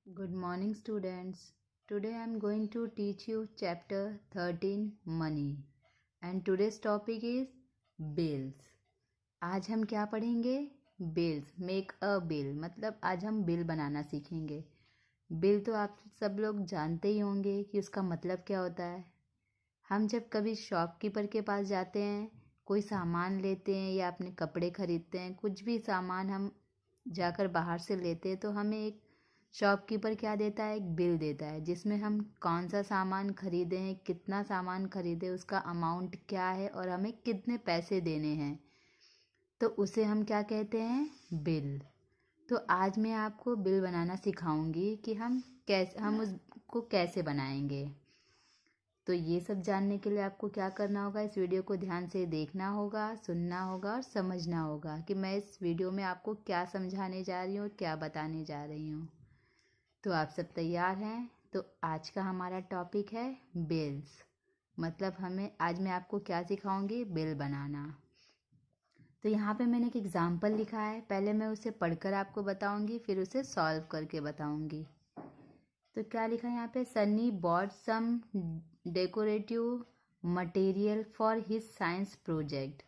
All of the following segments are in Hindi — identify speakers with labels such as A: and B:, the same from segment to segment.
A: Good morning, students. Today I am going to teach you chapter 13 Money and today's topic is bills. आज हम क्या पढ़ेंगे? बिल्स. मेक अ बिल मतलब आज हम बिल बनाना सीखेंगे. बिल तो आप सब लोग जानते ही होंगे कि उसका मतलब क्या होता है. हम जब कभी शॉपकीपर के पास जाते हैं, कोई सामान लेते हैं या अपने कपड़े खरीदते हैं, कुछ भी सामान हम जाकर बाहर से लेते हैं तो हमें एक शॉपकीपर क्या देता है, एक बिल देता है जिसमें हम कौन सा सामान खरीदे हैं, कितना सामान खरीदे, उसका अमाउंट क्या है और हमें कितने पैसे देने हैं, तो उसे हम क्या कहते हैं, बिल. तो आज मैं आपको बिल बनाना सिखाऊंगी कि हम उसको कैसे बनाएंगे. तो ये सब जानने के लिए आपको क्या करना होगा, इस वीडियो को ध्यान से देखना होगा, सुनना होगा और समझना होगा कि मैं इस वीडियो में आपको क्या समझाने जा रही हूँ, क्या बताने जा रही हूँ. तो आप सब तैयार हैं? तो आज का हमारा टॉपिक है बिल्स. मतलब आज मैं आपको क्या सिखाऊंगी, बिल बनाना. तो यहाँ पे मैंने एक एग्जाम्पल लिखा है, पहले मैं उसे पढ़कर आपको बताऊंगी, फिर उसे सॉल्व करके बताऊंगी. तो क्या लिखा है यहाँ पे, Sunny bought some decorative material for his science project.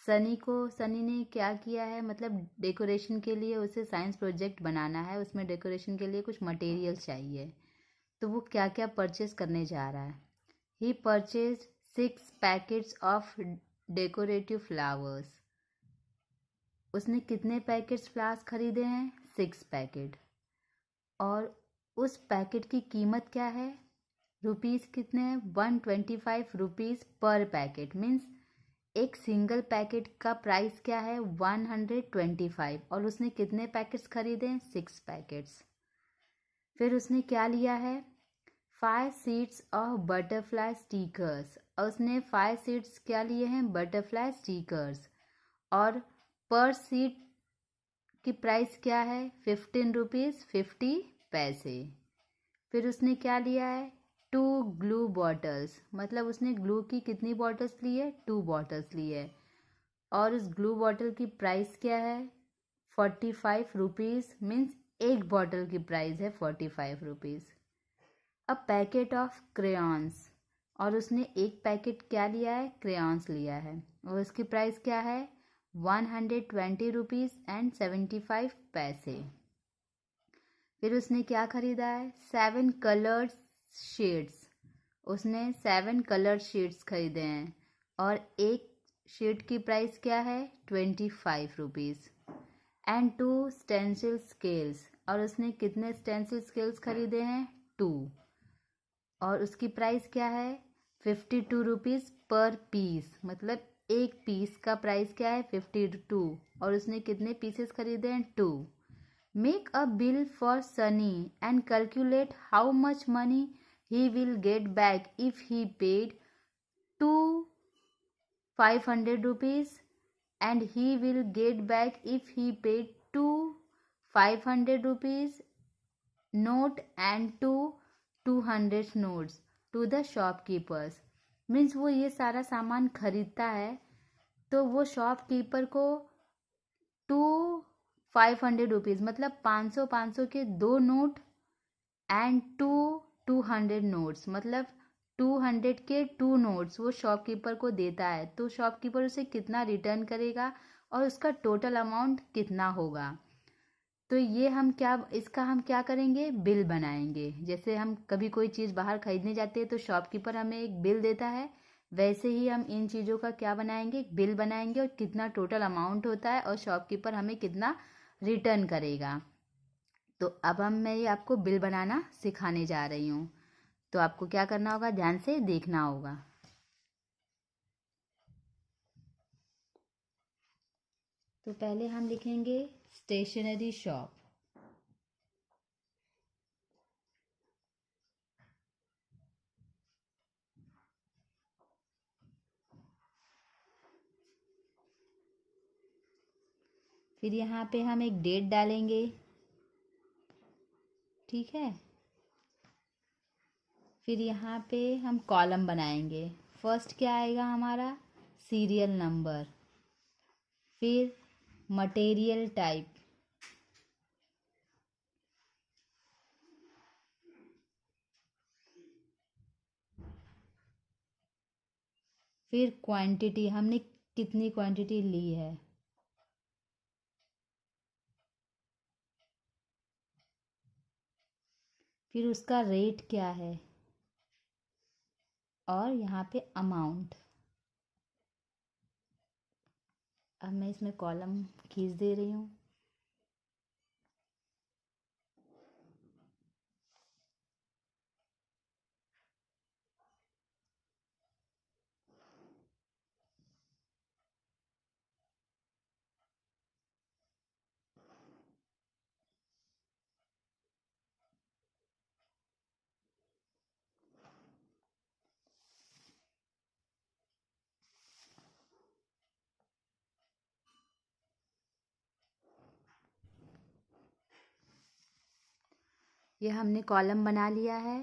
A: Sunny ने क्या किया है, मतलब डेकोरेशन के लिए उसे साइंस प्रोजेक्ट बनाना है, उसमें डेकोरेशन के लिए कुछ मटेरियल चाहिए. तो वो क्या क्या परचेज करने जा रहा है. He purchase 6 packets of decorative flowers. उसने कितने पैकेट्स फ्लावर्स खरीदे हैं, 6 पैकेट. और उस पैकेट की कीमत क्या है, रुपीज़ कितने हैं, 125 रुपीज़ पर पैकेट. मीन्स एक सिंगल पैकेट का प्राइस क्या है, 125. और उसने कितने पैकेट्स खरीदे हैं, 6 पैकेट्स. फिर उसने क्या लिया है, 5 शीट्स ऑफ बटरफ्लाई स्टिकर्स. और उसने 5 शीट्स क्या लिए हैं, बटरफ्लाई स्टिकर्स. और पर शीट की प्राइस क्या है, 15 रुपीज़ 50 पैसे. फिर उसने क्या लिया है, 2 ग्लू बॉटल्स. मतलब उसने ग्लू की कितनी बॉटल्स ली है, 2 बॉटल्स ली है. और उस ग्लू बॉटल की प्राइस क्या है, 45 रुपीज़. मीन्स एक बॉटल की प्राइस है 45 rupees. A packet of crayons. और उसने एक पैकेट क्या लिया है, क्रेयॉन्स लिया है. और उसकी प्राइस क्या है, 120 रुपीज़ एंड 75 पैसे. फिर उसने क्या खरीदा है, 7 कलर्ड शेड्स. उसने 7 कलर्ड शेड्स खरीदे हैं. और एक शेड की प्राइस क्या है, 25 रुपीज़. And 2 stencil scales. और उसने कितने स्टेंसिल स्केल्स खरीदे हैं, 2. और उसकी प्राइस क्या है, 52 रुपीज़ पर पीस. मतलब एक पीस का प्राइस क्या है, 52. और उसने कितने पीसेस खरीदे हैं, 2. Make a bill for Sunny and calculate how much money he will get back if he paid to 500 rupees and he will get back if he paid to 500 rupees note and to 200 notes to the shopkeepers. Means वो ये सारा सामान खरीदता है तो वो शॉपकीपर को 500 रुपीज़ मतलब 500 के 2 नोट एंड 200 नोट्स मतलब 200 के 2 नोट्स वो शॉपकीपर को देता है. तो शॉपकीपर उसे कितना रिटर्न करेगा और उसका टोटल अमाउंट कितना होगा. तो ये इसका हम क्या करेंगे, बिल बनाएंगे. जैसे हम कभी कोई चीज़ बाहर खरीदने जाते हैं तो शॉपकीपर हमें एक बिल देता है, वैसे ही हम इन चीज़ों का क्या बनाएंगे, एक बिल बनाएंगे और कितना टोटल अमाउंट होता है और शॉपकीपर हमें कितना रिटर्न करेगा. तो अब मैं ये आपको बिल बनाना सिखाने जा रही हूँ. तो आपको क्या करना होगा, ध्यान से देखना होगा. तो पहले हम लिखेंगे स्टेशनरी शॉप. फिर यहाँ पे हम एक डेट डालेंगे, ठीक है. फिर यहाँ पे हम कॉलम बनाएंगे. फर्स्ट क्या आएगा हमारा, सीरियल नंबर. फिर मटेरियल टाइप. फिर क्वांटिटी, हमने कितनी क्वांटिटी ली है, फिर उसका रेट क्या है, और यहाँ पे अमाउंट। अब मैं इसमें कॉलम खींच दे रही हूँ। ये हमने कॉलम बना लिया है।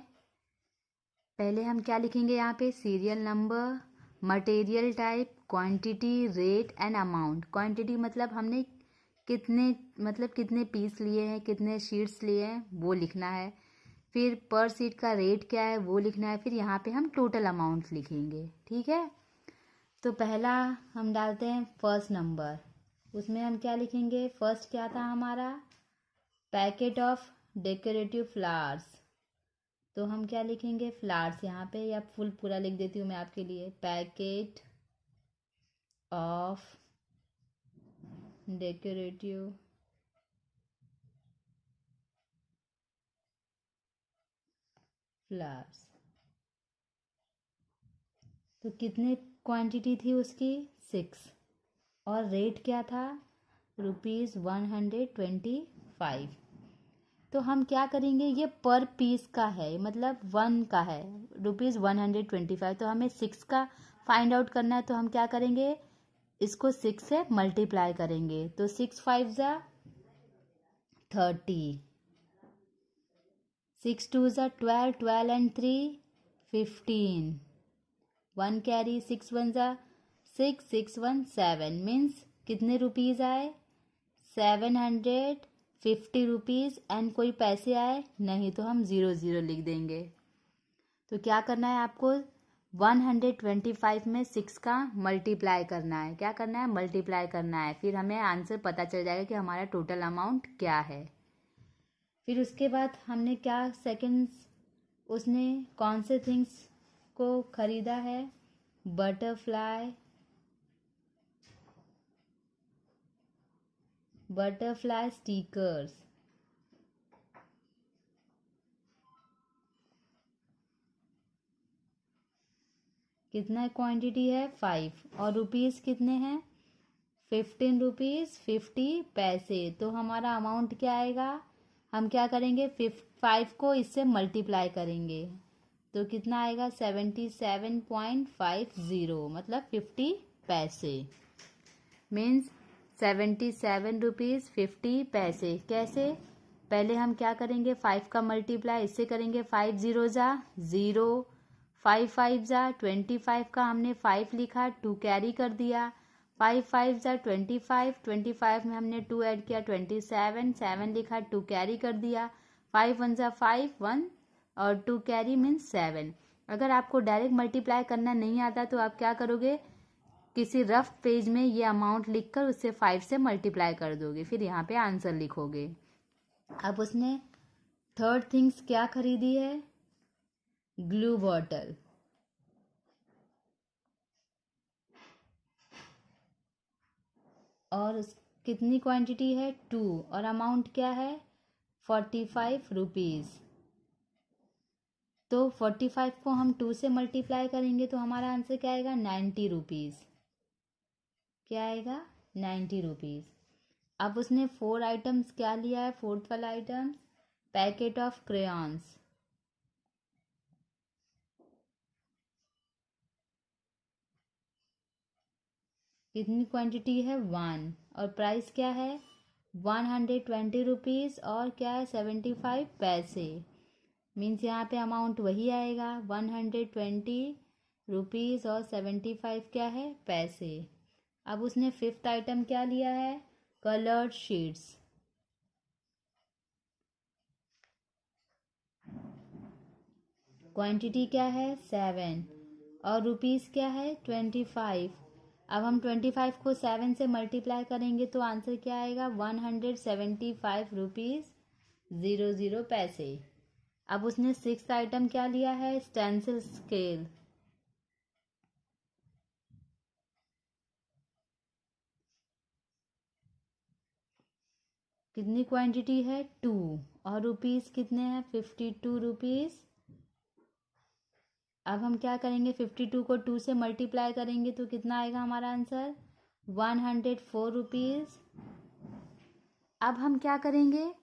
A: पहले हम क्या लिखेंगे यहाँ पे, serial number, material type, quantity, rate and amount. Quantity मतलब हमने कितने, मतलब कितने पीस लिए हैं, कितने शीट्स लिए हैं, वो लिखना है। फिर पर शीट का रेट क्या है वो लिखना है। फिर यहाँ पे हम टोटल अमाउंट लिखेंगे, ठीक है। तो पहला हम डालते हैं फर्स्ट नंबर, उसमें हम क्या लिखेंगे, फर्स्ट क्या था हमारा, पैकेट ऑफ डेकोरेटिव फ्लावर्स। तो हम क्या लिखेंगे, फ्लावर्स यहाँ पे, या फुल पूरा लिख देती हूँ मैं आपके लिए, पैकेट ऑफ डेकोरेटिव फ्लावर्स। तो कितने क्वांटिटी थी उसकी, 6, और रेट क्या था, ₹125। तो हम क्या करेंगे, ये पर पीस का है, मतलब 1 का है, ₹125। तो हमें 6 का फाइंड आउट करना है। तो हम क्या करेंगे, इसको 6 से मल्टीप्लाई करेंगे। तो 6 5 ज़ा 30, 6 2 ज़ा 12, 12 and 3 15, 1 कैरी, 6 1 ज़ा 6, 6 1 7, मीन्स कितने रुपीज़ आए, 750 रुपीज़। एंड कोई पैसे आए नहीं, तो हम 0 0 लिख देंगे। तो क्या करना है आपको, 125 में 6 का मल्टीप्लाई करना है। क्या करना है, मल्टीप्लाई करना है। फिर हमें आंसर पता चल जाएगा कि हमारा टोटल अमाउंट क्या है। फिर उसके बाद हमने क्या सेकंड्स, उसने कौन से थिंग्स को ख़रीदा है, बटरफ्लाई, बटरफ्लाई स्टिकर्स। कितना क्वांटिटी है, 5, और रुपीज़ कितने हैं, 15 रुपीज़ 50 पैसे। तो हमारा अमाउंट क्या आएगा, हम क्या करेंगे, 5 को इससे मल्टीप्लाई करेंगे। तो कितना आएगा, 77.50, मतलब 50 पैसे, मीन्स 77 रुपीज़ 50 पैसे। कैसे, पहले हम क्या करेंगे, 5 का मल्टीप्लाई इससे करेंगे, 5 0 ज़ा 0, 5 5 ज़ा 25 का हमने 5 लिखा, 2 कैरी कर दिया, 5 5 ज़ा 25, 25 में हमने 2 ऐड किया, 27, 7 लिखा, 2 कैरी कर दिया, 5 1 ज़ा 5, 1 और 2 कैरी मीन्स 7। अगर आपको डायरेक्ट मल्टीप्लाई करना नहीं आता तो आप क्या करोगे, किसी रफ पेज में ये अमाउंट लिखकर उससे 5 से मल्टीप्लाई कर दोगे, फिर यहाँ पे आंसर लिखोगे। अब उसने थर्ड थिंग्स क्या खरीदी है, ग्लू बॉटल, और कितनी क्वांटिटी है, 2, और अमाउंट क्या है, 45 रुपीज़। तो 45 को हम 2 से मल्टीप्लाई करेंगे तो हमारा आंसर क्या आएगा, 90 रुपीज़। क्या आएगा, 90 रुपीज़। अब उसने 4 आइटम्स क्या लिया है, फोर्थ वाला आइटम, पैकेट ऑफ क्रेयॉन्स। कितनी क्वांटिटी है, 1, और प्राइस क्या है, 120 रुपीज़, और क्या है, 75 पैसे। मीन्स यहाँ पे अमाउंट वही आएगा, 120 रुपीज़ और 75 क्या है, पैसे। अब उसने फिफ्थ आइटम क्या लिया है, कलर्ड शीट्स। क्वांटिटी क्या है, 7, और रुपीज़ क्या है 25। अब हम 25 को 7 से मल्टीप्लाई करेंगे तो आंसर क्या आएगा 175 रुपीज़ 00 पैसे। अब उसने 6th आइटम क्या लिया है स्टेंसिल स्केल। कितनी क्वांटिटी है 2 और रुपीज़ कितने हैं 52 रुपीज़। अब हम क्या करेंगे 52 को 2 से मल्टीप्लाई करेंगे तो कितना आएगा हमारा आंसर 104 रुपीज़। अब हम क्या करेंगे,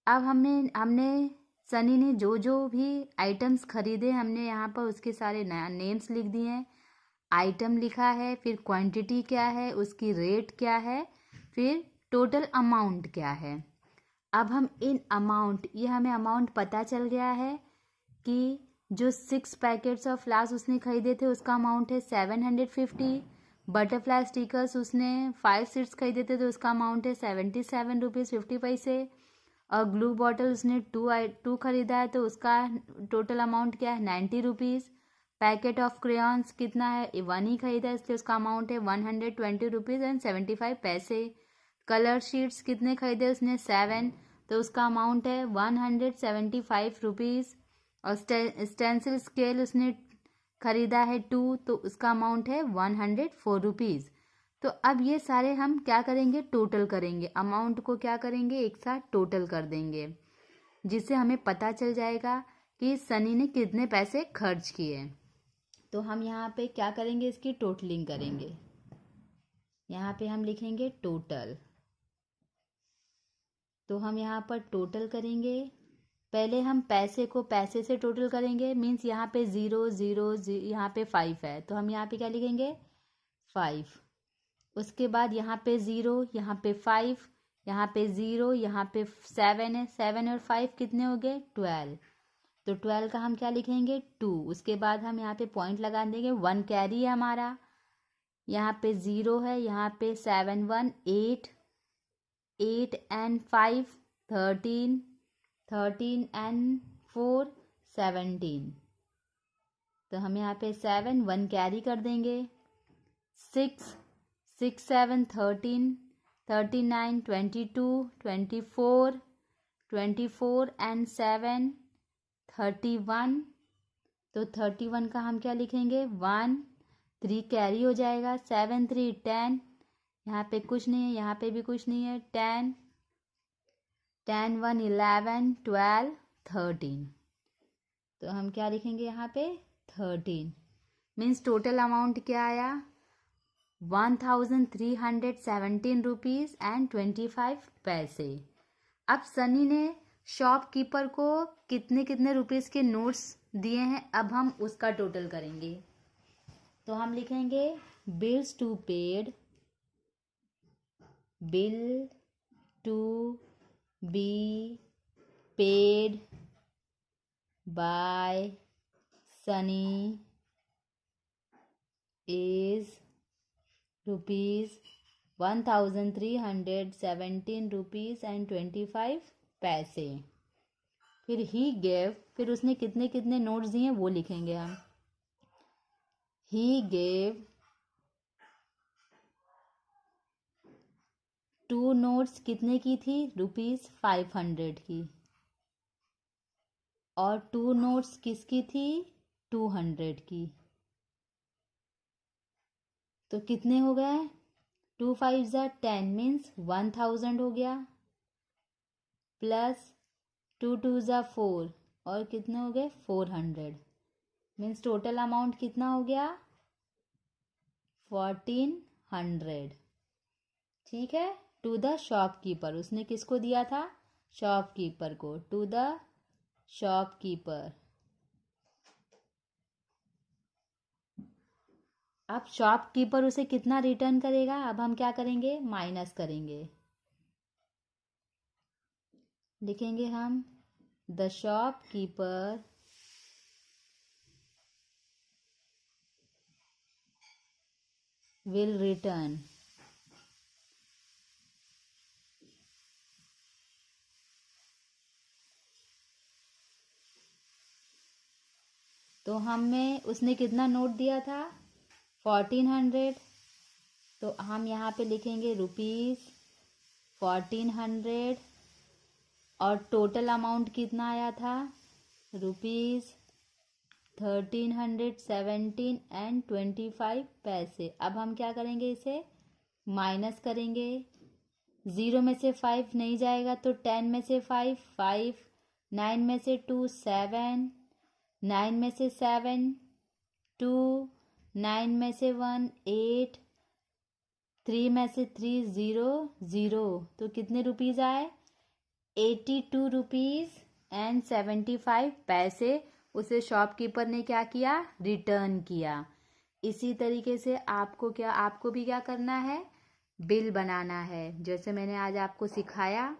A: अब हमने हमने सनी ने जो जो भी आइटम्स खरीदे हमने यहाँ पर उसके सारे नेम्स लिख दिए हैं। आइटम लिखा है, फिर क्वांटिटी क्या है, उसकी रेट क्या है, फिर टोटल अमाउंट क्या है। अब हम इन अमाउंट, ये हमें अमाउंट पता चल गया है कि जो 6 पैकेट्स ऑफ फ्लावर्स उसने खरीदे थे उसका अमाउंट है 750। बटरफ्लाई स्टिकर्स उसने 5 सीट्स खरीदे थे तो उसका अमाउंट है 77 रुपीज़ 50 पैसे। और ग्लू बॉटल उसने टू खरीदा है तो उसका टोटल अमाउंट क्या है 90 रुपीज़। पैकेट ऑफ क्रेयॉन्स कितना है 1 ही खरीदा है इसलिए उसका अमाउंट है 120 रुपीज़ एंड 75 पैसे। कलर शीट्स कितने खरीदे उसने 7 तो उसका अमाउंट है 175 रुपीज़। और स्टेंसिल स्केल उसने खरीदा है 2 तो उसका अमाउंट है 104 रुपीज़। तो अब ये सारे हम क्या करेंगे टोटल करेंगे, अमाउंट को क्या करेंगे एक साथ टोटल कर देंगे जिससे हमें पता चल जाएगा कि सनी ने कितने पैसे खर्च किए। तो हम यहाँ पे क्या करेंगे इसकी टोटलिंग करेंगे। यहाँ पे हम लिखेंगे टोटल। तो हम यहाँ पर टोटल करेंगे। पहले हम पैसे को पैसे से टोटल करेंगे, मीन्स यहाँ पे 0 0 यहाँ पे 5 है तो हम यहाँ पे क्या लिखेंगे 5। उसके बाद यहाँ पे 0, यहाँ पे 5, यहाँ पे 0, यहाँ पे 7 है, 7 और 5 कितने हो गए 12। तो 12 का हम क्या लिखेंगे 2। उसके बाद हम यहाँ पे पॉइंट लगा देंगे 1 कैरी है हमारा, यहाँ पे 0 है, यहाँ पे 7 1 8, 8 and 5 13, 13 and 4 17। तो हम यहाँ पे 7 1 कैरी कर देंगे। 6 6 7 13, 39 22, 24, 24 and 7 31। तो 31 का हम क्या लिखेंगे 1 3 कैरी हो जाएगा, 7 3 10, यहाँ पे कुछ नहीं है, यहाँ पे भी कुछ नहीं है, 10 10 1 11 12 13। तो हम क्या लिखेंगे यहाँ पे 13। मीन्स टोटल अमाउंट क्या आया 1317 रुपीज़ एंड 25 पैसे। अब सनी ने शॉपकीपर को कितने कितने रुपीज़ के नोट्स दिए हैं, अब हम उसका टोटल करेंगे। तो हम लिखेंगे bills to paid, bill to be paid by Sunny is ₹1317 rupees and 25 paise. फिर ही गेव, फिर उसने कितने कितने नोट्स दिए वो लिखेंगे हम। ही गेव 2 नोट्स कितने की थी ₹500 की, और 2 नोट्स किसकी थी 200 की। तो कितने हो गए 2 5 10 मीन्स 1000 हो गया, प्लस 2 2 4 और कितने हो गए 400। मीन्स टोटल अमाउंट कितना हो गया 1400। ठीक है, टू द शॉपकीपर, उसने किसको दिया था शॉपकीपर को, टू द शॉपकीपर। अब शॉपकीपर उसे कितना रिटर्न करेगा, अब हम क्या करेंगे माइनस करेंगे। लिखेंगे हम द शॉपकीपर विल रिटर्न तो हमें उसने कितना नोट दिया था 1400। तो हम यहाँ पे लिखेंगे ₹1400 और टोटल अमाउंट कितना आया था ₹1317.25 अब हम क्या करेंगे, इसे माइनस करेंगे। 0 में से 5 नहीं जाएगा तो 10 में से 5 5, 9 में से 2 7, 9 में से 7 2, 9 में से 1 8, 3 में से 3 0 0। तो कितने रुपीज़ आए ₹82.75। उसे शॉपकीपर ने क्या किया, रिटर्न किया। इसी तरीके से आपको भी क्या करना है, बिल बनाना है। जैसे मैंने आज आपको सिखाया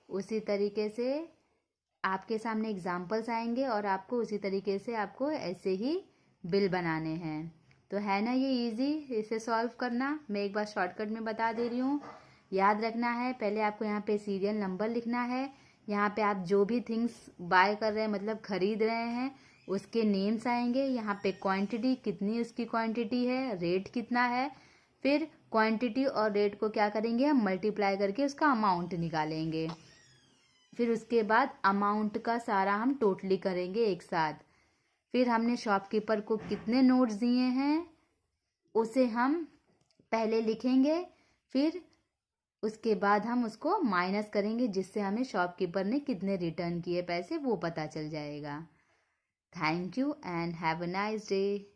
A: उसी तरीके से आपके सामने एग्जाम्पल्स आएंगे और आपको उसी तरीके से आपको ऐसे ही बिल बनाने हैं। तो है ना ये इजी इसे सॉल्व करना। मैं एक बार शॉर्टकट में बता दे रही हूँ। याद रखना है, पहले आपको यहाँ पे सीरियल नंबर लिखना है। यहाँ पे आप जो भी थिंग्स बाय कर रहे हैं मतलब खरीद रहे हैं उसके नेम्स आएंगे। यहाँ पे क्वांटिटी कितनी उसकी क्वांटिटी है, रेट कितना है। फिर क्वांटिटी और रेट को क्या करेंगे, हम मल्टीप्लाई करके उसका अमाउंट निकालेंगे। फिर उसके बाद अमाउंट का सारा हम टोटली करेंगे एक साथ। फिर हमने शॉपकीपर को कितने नोट्स दिए हैं उसे हम पहले लिखेंगे। फिर उसके बाद हम उसको माइनस करेंगे जिससे हमें शॉपकीपर ने कितने रिटर्न किए पैसे वो पता चल जाएगा। Thank you and have a nice day.